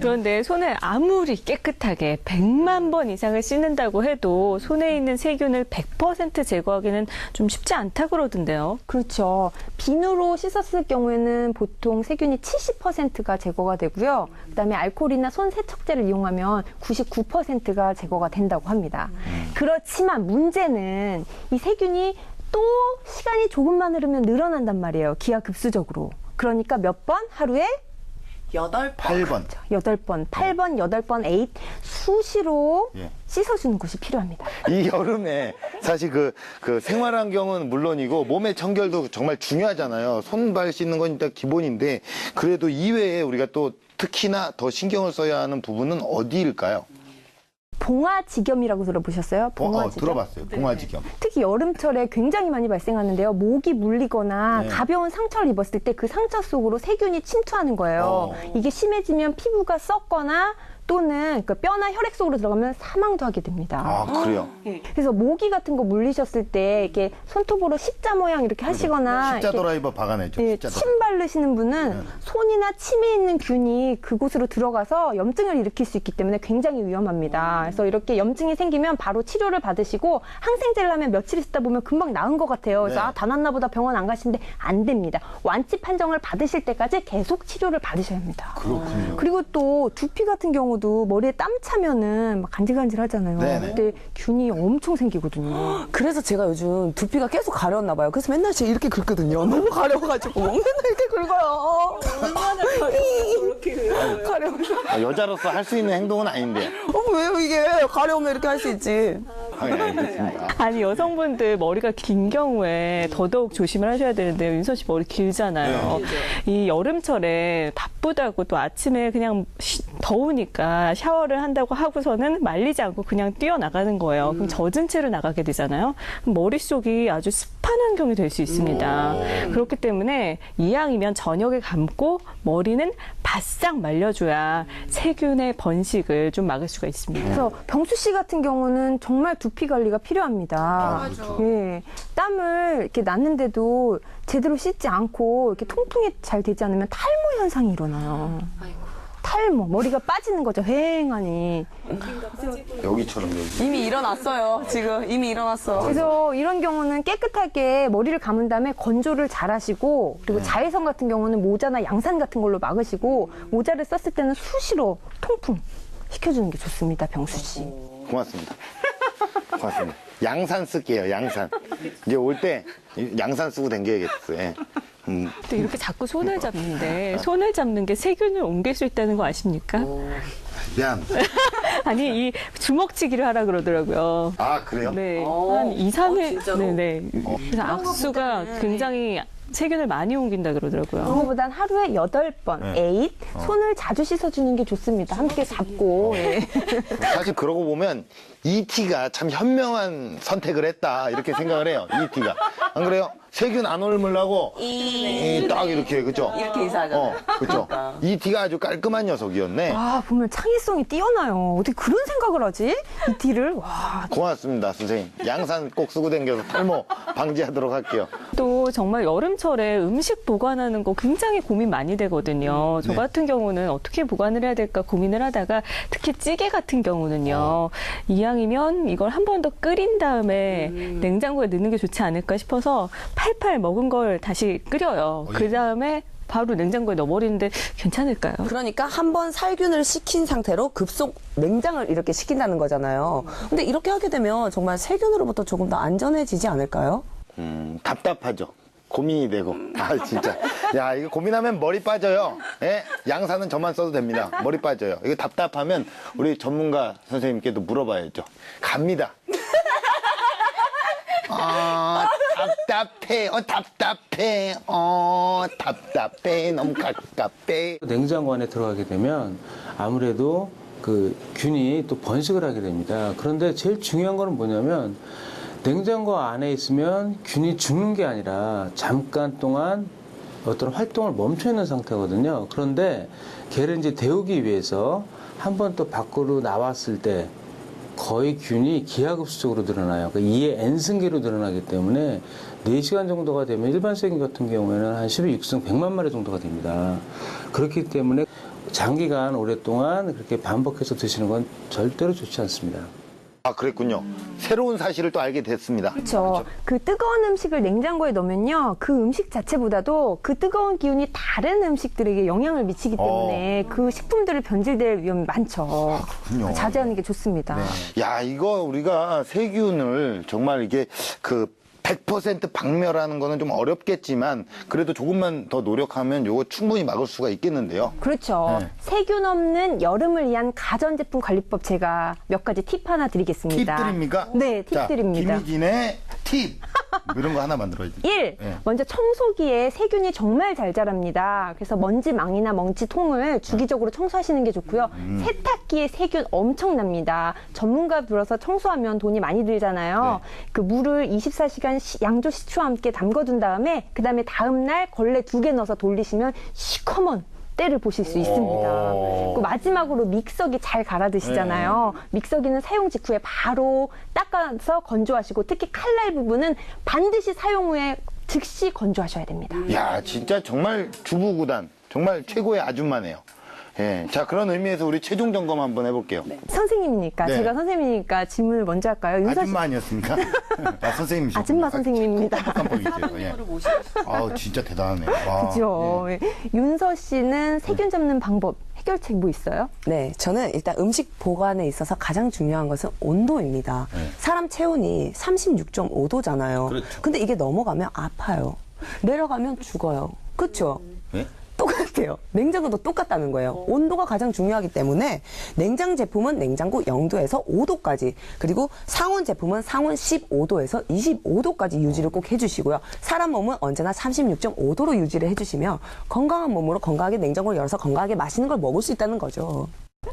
그런데 손을 아무리 깨끗하게 100만 번 이상을 씻는다고 해도 손에 있는 세균을 100% 제거하기는 좀 쉽지 않다 그러던데요. 그렇죠. 비누로 씻었을 경우에는 보통 세균이 70%가 제거가 되고요. 그다음에 알코올이나 손 세척제를 이용하면 99%가 제거가 된다고 합니다. 그렇지만 문제는 이 세균이 또 시간이 조금만 흐르면 늘어난단 말이에요. 기하급수적으로. 그러니까 몇 번? 하루에 8번. 8번. 8번, 8번, 8번, 8 수시로 예. 씻어주는 것이 필요합니다. 이 여름에 사실 그 생활환경은 물론이고 몸의 청결도 정말 중요하잖아요. 손발 씻는 건 일단 기본인데 그래도 이외에 우리가 또 특히나 더 신경을 써야 하는 부분은 어디일까요? 봉화지겸이라고 들어보셨어요? 봉화지겸. 들어봤어요. 봉화지겸. 특히 여름철에 굉장히 많이 발생하는데요. 목이 물리거나 네. 가벼운 상처를 입었을 때 그 상처 속으로 세균이 침투하는 거예요. 이게 심해지면 피부가 썩거나 또는 그 뼈나 혈액 속으로 들어가면 사망도 하게 됩니다. 아, 그래요? 그래서 모기 같은 거 물리셨을 때 이렇게 손톱으로 십자 모양 이렇게 하시거나 십자 이렇게 드라이버 박아내죠. 예, 십자 침 바르시는 분은 네. 손이나 침에 있는 균이 그곳으로 들어가서 염증을 일으킬 수 있기 때문에 굉장히 위험합니다. 그래서 이렇게 염증이 생기면 바로 치료를 받으시고 항생제를 하면 며칠 있다 보면 금방 나은 것 같아요. 그래서 네. 아, 다 났나 보다 병원 안 가시는데 안 됩니다. 완치 판정을 받으실 때까지 계속 치료를 받으셔야 합니다. 그렇군요. 그리고 또 두피 같은 경우도 머리에 땀 차면은 막 간질간질 하잖아요. 네네. 그때 균이 엄청 생기거든요. 그래서 제가 요즘 두피가 계속 가려웠나 봐요. 그래서 맨날 제가 이렇게 긁거든요. 너무 가려워가지고 맨날 이렇게 긁어요. 얼마나 그렇게 가려워. 여자로서 할 수 있는 행동은 아닌데. 왜요 이게 가려우면 이렇게 할 수 있지. 알겠습니다. 아니 여성분들 머리가 긴 경우에 더더욱 조심을 하셔야 되는데 윤선 씨 머리 길잖아요. 이 여름철에 바쁘다고 또 아침에 그냥 더우니까 샤워를 한다고 하고서는 말리지 않고 그냥 뛰어나가는 거예요. 그럼 젖은 채로 나가게 되잖아요. 그럼 머릿속이 아주 습한 환경이 될 수 있습니다. 그렇기 때문에 이왕이면 저녁에 감고 머리는 바싹 말려줘야 세균의 번식을 좀 막을 수가 있습니다. 그래서 병수 씨 같은 경우는 정말 두피 관리가 필요합니다. 예, 땀을 이렇게 났는데도 제대로 씻지 않고 이렇게 통풍이 잘 되지 않으면 탈모 현상이 일어나요. 탈모, 머리가 빠지는 거죠. 휑하니. 여기처럼 여기. 이미 일어났어요. 지금 이미 일어났어. 그래서 이런 경우는 깨끗하게 머리를 감은 다음에 건조를 잘 하시고 그리고 자외선 같은 경우는 모자나 양산 같은 걸로 막으시고 모자를 썼을 때는 수시로 통풍 시켜주는 게 좋습니다. 병수 씨. 고맙습니다. 고맙습니다. 양산 쓸게요. 양산. 이제 올 때 양산 쓰고 댕겨야겠어요. 예. 또 이렇게 자꾸 손을 잡는데 손을 잡는 게 세균을 옮길 수 있다는 거 아십니까? 미안. 아니 이 주먹치기를 하라 그러더라고요. 아, 그래요? 네. 한 2, 3일. 네네. 그래서 악수가 굉장히 세균을 많이 옮긴다 그러더라고요. 그거보단 하루에 8번, 8 손을 자주 씻어주는 게 좋습니다. 함께 잡고. 예. 사실 그러고 보면 ET가 참 현명한 선택을 했다 이렇게 생각을 해요. ET가. 안 그래요? 세균 안 옮으려고 딱 이렇게 그죠? 이렇게 이사하잖아요. 그죠? ET가 아주 깔끔한 녀석이었네. 아, 보면 창의성이 뛰어나요. 어떻게 그런 생각을 하지? 이 티를. 와. 고맙습니다, 선생님. 양산 꼭 쓰고 댕겨서 탈모 방지하도록 할게요. 또 정말 여름철에 음식 보관하는 거 굉장히 고민 많이 되거든요. 저 네. 같은 경우는 어떻게 보관을 해야 될까 고민을 하다가 특히 찌개 같은 경우는요. 이왕이면 이걸 한 번 더 끓인 다음에 냉장고에 넣는 게 좋지 않을까 싶어서 팔팔 먹은 걸 다시 끓여요. 그 다음에 바로 냉장고에 넣어버리는데 괜찮을까요? 그러니까 한번 살균을 시킨 상태로 급속 냉장을 이렇게 시킨다는 거잖아요. 근데 이렇게 하게 되면 정말 세균으로부터 조금 더 안전해지지 않을까요? 답답하죠. 고민이 되고. 아, 진짜. 야, 이거 고민하면 머리 빠져요. 예? 양산은 저만 써도 됩니다. 머리 빠져요. 이거 답답하면 우리 전문가 선생님께도 물어봐야죠. 갑니다. 답답해. 답답해. 너무 갑갑해. 냉장고 안에 들어가게 되면 아무래도 그 균이 또 번식을 하게 됩니다. 그런데 제일 중요한 거는 뭐냐면 냉장고 안에 있으면 균이 죽는 게 아니라 잠깐 동안 어떤 활동을 멈춰 있는 상태거든요. 그런데 걔를 이제 데우기 위해서 한 번 또 밖으로 나왔을 때 거의 균이 기하급수적으로 늘어나요. 그러니까 2의 n승계로 늘어나기 때문에 4시간 정도가 되면 일반 세균 같은 경우에는 한 12육승 100만 마리 정도가 됩니다. 그렇기 때문에 장기간 오랫동안 그렇게 반복해서 드시는 건 절대로 좋지 않습니다. 아, 그랬군요. 새로운 사실을 또 알게 됐습니다. 그렇죠. 그 뜨거운 음식을 냉장고에 넣으면요. 그 음식 자체보다도 그 뜨거운 기운이 다른 음식들에게 영향을 미치기 때문에 그 식품들을 변질될 위험이 많죠. 그렇군요. 자제하는 게 좋습니다. 야, 이거 우리가 세균을 정말 이게 그 100% 박멸하는 거는 좀 어렵겠지만 그래도 조금만 더 노력하면 요거 충분히 막을 수가 있겠는데요. 그렇죠. 네. 세균 없는 여름을 위한 가전제품 관리법 제가 몇 가지 팁 하나 드리겠습니다. 팁 드립니까? 네, 팁 자, 드립니다. 김희진의 팁. 이런 거 하나 만들어야지. 1. 네. 먼저 청소기에 세균이 정말 잘 자랍니다. 그래서 먼지망이나 멍지통을 주기적으로 청소하시는 게 좋고요. 세탁기에 세균 엄청납니다. 전문가 불러서 청소하면 돈이 많이 들잖아요. 그 물을 24시간 양조 식초와 함께 담궈둔 다음에 그다음에 다음 날 걸레 2개 넣어서 돌리시면 시커먼 때를 보실 수 있습니다. 그 마지막으로 믹서기 잘 갈아 드시잖아요. 믹서기는 사용 직후에 바로 닦아서 건조하시고 특히 칼날 부분은 반드시 사용 후에 즉시 건조하셔야 됩니다. 야, 진짜 정말 주부구단. 정말 최고의 아줌마네요. 예. 자, 그런 의미에서 우리 최종 점검 한번 해볼게요. 선생님이니까 네. 제가 선생님이니까 질문을 먼저 할까요? 윤서 씨. 아줌마 아니었습니까? 아, 선생님이셨군요. 아줌마 선생님입니다. 예. 아우, 진짜 대단하네. 와. 그죠. 윤서 씨는 세균 잡는 방법 해결책 뭐 있어요? 네, 저는 일단 음식 보관에 있어서 가장 중요한 것은 온도입니다. 사람 체온이 36.5도잖아요. 그렇죠. 근데 이게 넘어가면 아파요. 내려가면 죽어요. 그렇죠? 네? 똑같아요. 냉장고도 똑같다는 거예요. 온도가 가장 중요하기 때문에 냉장 제품은 냉장고 0도에서 5도까지, 그리고 상온 제품은 상온 15도에서 25도까지 유지를 꼭 해주시고요. 사람 몸은 언제나 36.5도로 유지를 해주시면 건강한 몸으로 건강하게 냉장고를 열어서 건강하게 맛있는 걸 먹을 수 있다는 거죠.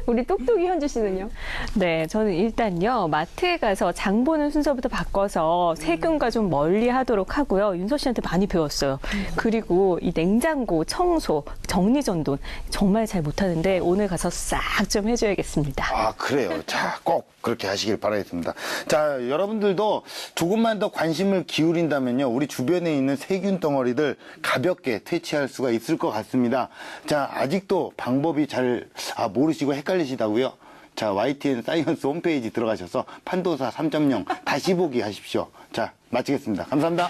우리 똑똑이 현주 씨는요? 네, 저는 일단요, 마트에 가서 장 보는 순서부터 바꿔서 세균과 좀 멀리 하도록 하고요. 윤서 씨한테 많이 배웠어요. 그리고 이 냉장고 청소, 정리전돈 정말 잘 못하는데 오늘 가서 싹 좀 해줘야겠습니다. 아, 그래요. 자, 꼭 그렇게 하시길 바라겠습니다. 자, 여러분들도 조금만 더 관심을 기울인다면요, 우리 주변에 있는 세균 덩어리들 가볍게 퇴치할 수가 있을 것 같습니다. 자, 아직도 방법이 잘 모르시고 헷갈리시다고요? 자, YTN 사이언스 홈페이지 들어가셔서 판도사 3.0 다시 보기 하십시오. 자, 마치겠습니다. 감사합니다.